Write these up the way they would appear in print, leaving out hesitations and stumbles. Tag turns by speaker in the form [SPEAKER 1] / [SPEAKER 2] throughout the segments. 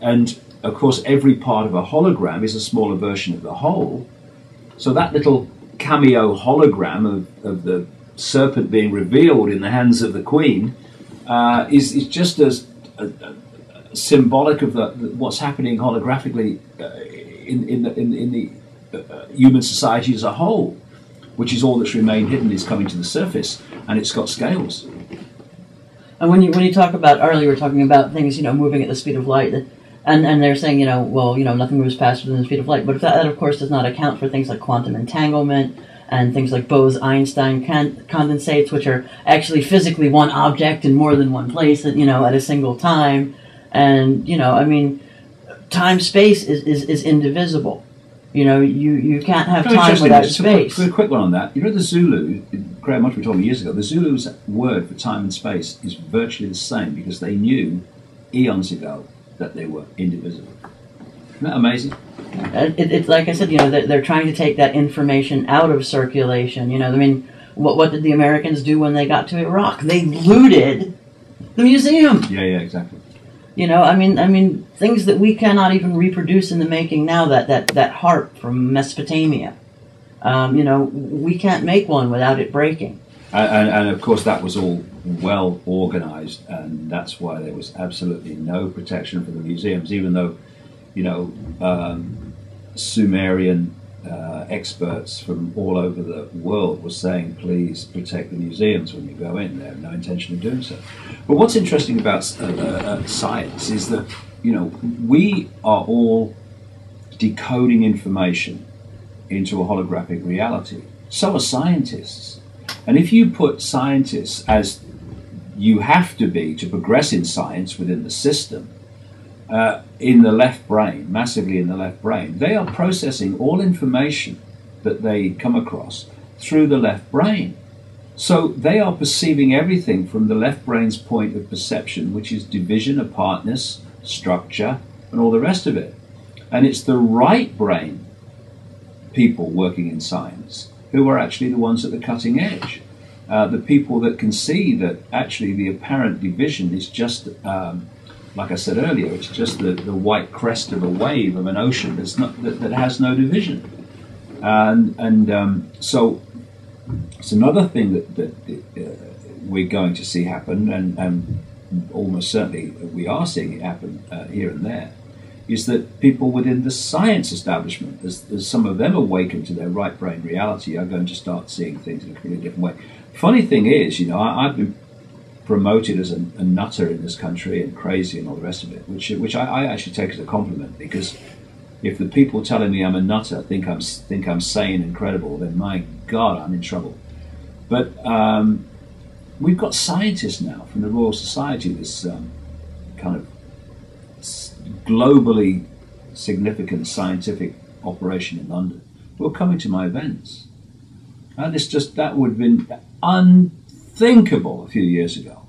[SPEAKER 1] And of course, every part of a hologram is a smaller version of the whole. So that little cameo hologram of the serpent being revealed in the hands of the Queen is just as symbolic of what's happening holographically in the human society as a whole, which is all that's remained hidden is coming to the surface, and it's got scales.
[SPEAKER 2] And when you talk about, earlier we were talking about things, moving at the speed of light, and they're saying, nothing moves faster than the speed of light, but if that of course does not account for things like quantum entanglement and things like Bose-Einstein condensates, which are actually physically one object in more than one place, at a single time, and time-space is indivisible. You can't have time without space.
[SPEAKER 1] A quick one on that. The Zulu, Graham Muttery told me years ago, the Zulu's word for time and space is virtually the same because they knew eons ago that they were indivisible. Isn't that amazing?
[SPEAKER 2] It's like I said, they're trying to take that information out of circulation. What did the Americans do when they got to Iraq? They looted the museum.
[SPEAKER 1] Yeah, exactly.
[SPEAKER 2] Things that we cannot even reproduce in the making now, that harp from Mesopotamia. We can't make one without it breaking.
[SPEAKER 1] And of course that was all well organized, and that's why there was absolutely no protection for the museums, even though, Sumerian experts from all over the world were saying, please protect the museums when you go in. They have no intention of doing so. But what's interesting about science is that, we are all decoding information into a holographic reality. So are scientists. And if you put scientists, as you have to be to progress in science within the system, in the left brain, massively in the left brain, they are processing all information that they come across through the left brain. So they are perceiving everything from the left brain's point of perception, which is division, apartness, structure, and all the rest of it. And it's the right brain people working in science who are actually the ones at the cutting edge. The people that can see that actually the apparent division is just, like I said earlier, it's just the white crest of a wave of an ocean that has no division. So it's another thing that we're going to see happen, and almost certainly we are seeing it happen here and there, is that people within the science establishment, as some of them awaken to their right brain reality, are going to start seeing things in a completely different way. Funny thing is, I've been promoted as a nutter in this country and crazy and all the rest of it, which I actually take as a compliment, because if the people telling me I'm a nutter think I'm sane and credible, then my God, I'm in trouble. But we've got scientists now from the Royal Society, this kind of globally significant scientific operation in London, who are coming to my events. And that would have been unthinkable a few years ago.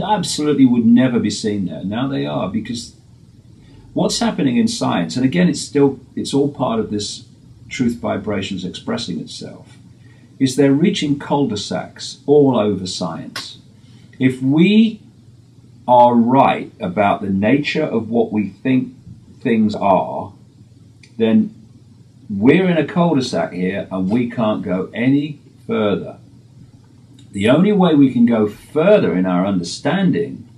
[SPEAKER 1] Absolutely would never be seen there. Now they are, because what's happening in science, and again it's all part of this truth vibrations expressing itself, is they're reaching cul-de-sacs all over science. If we are right about the nature of what we think things are, then we're in a cul-de-sac here and we can't go any further. The only way we can go further in our understanding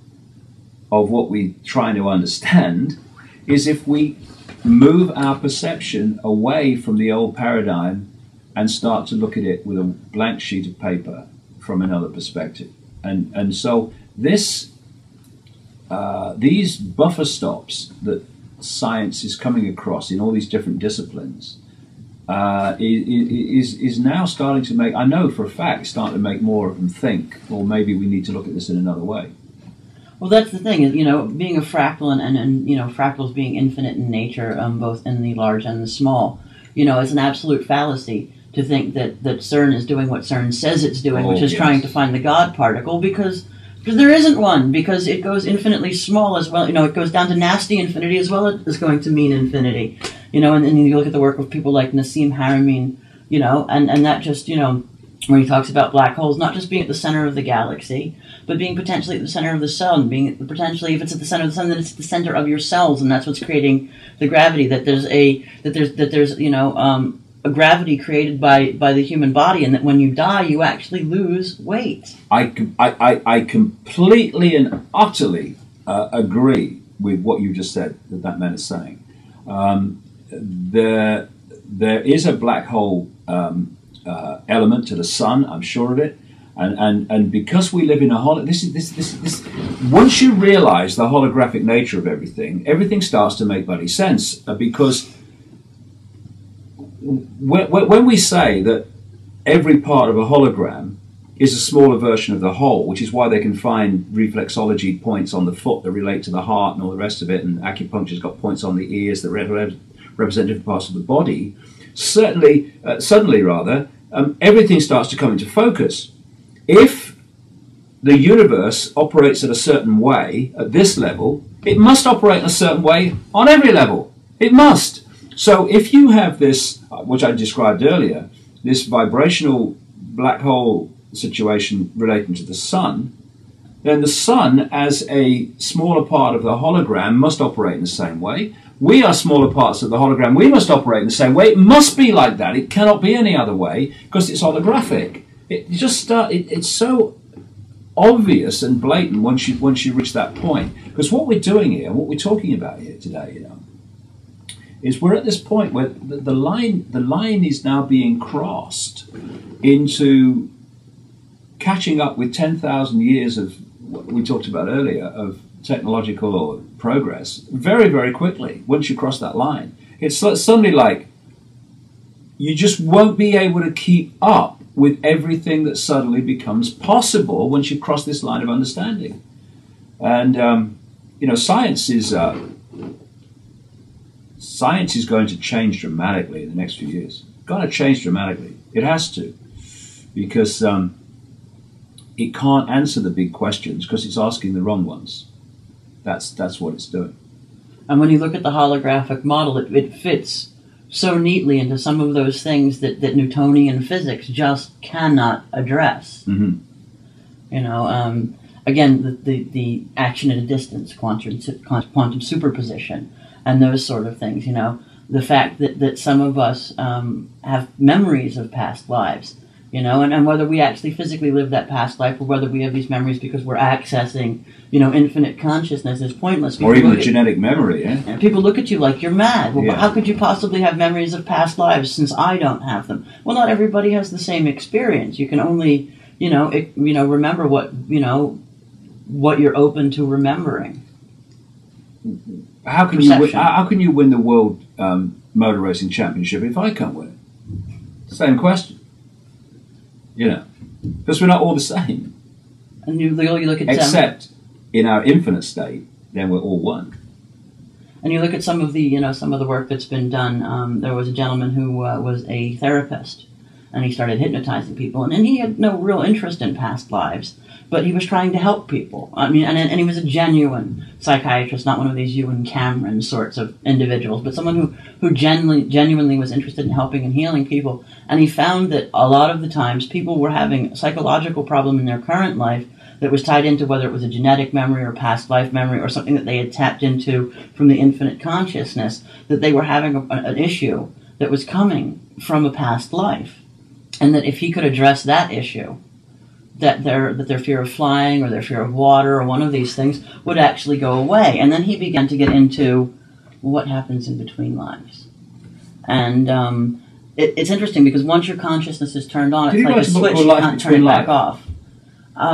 [SPEAKER 1] of what we're trying to understand is if we move our perception away from the old paradigm and start to look at it with a blank sheet of paper from another perspective. And so these buffer stops that science is coming across in all these different disciplines is now starting to make, I know for a fact, starting to make more of them think, well, maybe we need to look at this in another way.
[SPEAKER 2] Well, that's the thing, being a fractal and fractals being infinite in nature, both in the large and the small, it's an absolute fallacy to think that CERN is doing what CERN says it's doing, which is trying to find the God particle, because there isn't one, because it goes infinitely small as well. It goes down to nasty infinity as well as going to mean infinity. And then you look at the work of people like Nassim Haramein, and that just, where he talks about black holes not just being at the center of the galaxy, but being potentially at the center of the sun, being potentially, if it's at the center of the sun, then it's at the center of your cells, and that's what's creating the gravity. That there's a gravity created by the human body, and that when you die, you actually lose weight.
[SPEAKER 1] I completely and utterly agree with what you just said, that man is saying. There is a black hole element to the sun, I'm sure of it, and because we live in a once you realize the holographic nature of everything starts to make bloody sense, because when we say that every part of a hologram is a smaller version of the whole, which is why they can find reflexology points on the foot that relate to the heart and all the rest of it, and acupuncture's got points on the ears that represent different parts of the body. Suddenly, everything starts to come into focus. If the universe operates at a certain way at this level, it must operate in a certain way on every level. It must. So if you have this, which I described earlier, this vibrational black hole situation relating to the sun, then the sun, as a smaller part of the hologram, must operate in the same way. We are smaller parts of the hologram. We must operate in the same way. It must be like that. It cannot be any other way because it's holographic. It's so obvious and blatant once you reach that point. Because what we're doing here, what we're talking about here today, is we're at this point where the line is now being crossed into catching up with 10,000 years of what we talked about earlier of technological progress very, very quickly. Once you cross that line, it's suddenly like you just won't be able to keep up with everything that suddenly becomes possible once you cross this line of understanding. And science is going to change dramatically in the next few years. It's going to change dramatically. It has to, because it can't answer the big questions because it's asking the wrong ones. That's what it's doing.
[SPEAKER 2] And when you look at the holographic model, it fits so neatly into some of those things that Newtonian physics just cannot address.
[SPEAKER 1] Mm-hmm.
[SPEAKER 2] Again, the action at a distance, quantum superposition, and those sort of things. The fact that some of us have memories of past lives. And whether we actually physically live that past life or whether we have these memories because we're accessing, infinite consciousness is pointless.
[SPEAKER 1] Or even a genetic memory, yeah?
[SPEAKER 2] And people look at you like you're mad. Well,
[SPEAKER 1] yeah.
[SPEAKER 2] How could you possibly have memories of past lives since I don't have them? Well, not everybody has the same experience. You can only, remember what you're open to remembering.
[SPEAKER 1] How can you win the world motor racing championship if I can't win it? Same question. Because we're not all the same.
[SPEAKER 2] And you look at
[SPEAKER 1] except in our infinite state, then we're all one.
[SPEAKER 2] And you look at some of the work that's been done. There was a gentleman who was a therapist, and he started hypnotizing people, and he had no real interest in past lives, but he was trying to help people. I mean, and he was a genuine psychiatrist, not one of these Ewan Cameron sorts of individuals, but someone who genuinely was interested in helping and healing people. And he found that a lot of the times people were having a psychological problem in their current life that was tied into whether it was a genetic memory or past life memory or something that they had tapped into from the infinite consciousness, that they were having an issue that was coming from a past life. And that if he could address that issue, that their fear of flying or their fear of water or one of these things would actually go away. And then he began to get into what happens in between lives. And it's interesting because once your consciousness is turned on, it's like a switch, you can't turn it back off.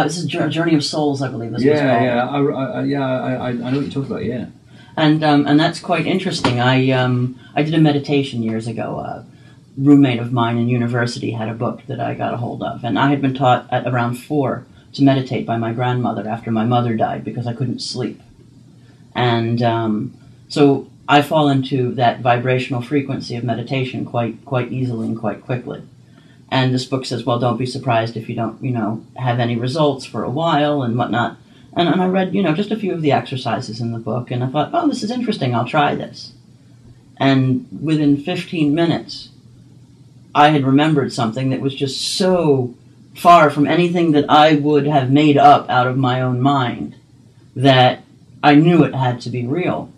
[SPEAKER 2] This is Journey of Souls, I believe this was called.
[SPEAKER 1] I know what you're talking about, yeah.
[SPEAKER 2] And that's quite interesting. I did a meditation years ago. A roommate of mine in university had a book that I got a hold of, and I had been taught at around 4 to meditate by my grandmother after my mother died because I couldn't sleep. And so I fall into that vibrational frequency of meditation quite easily and quite quickly. And this book says, well, don't be surprised if you don't, have any results for a while and whatnot. And I read, just a few of the exercises in the book, and I thought, oh, this is interesting, I'll try this. And within 15 minutes, I had remembered something that was just so far from anything that I would have made up out of my own mind, that I knew it had to be real.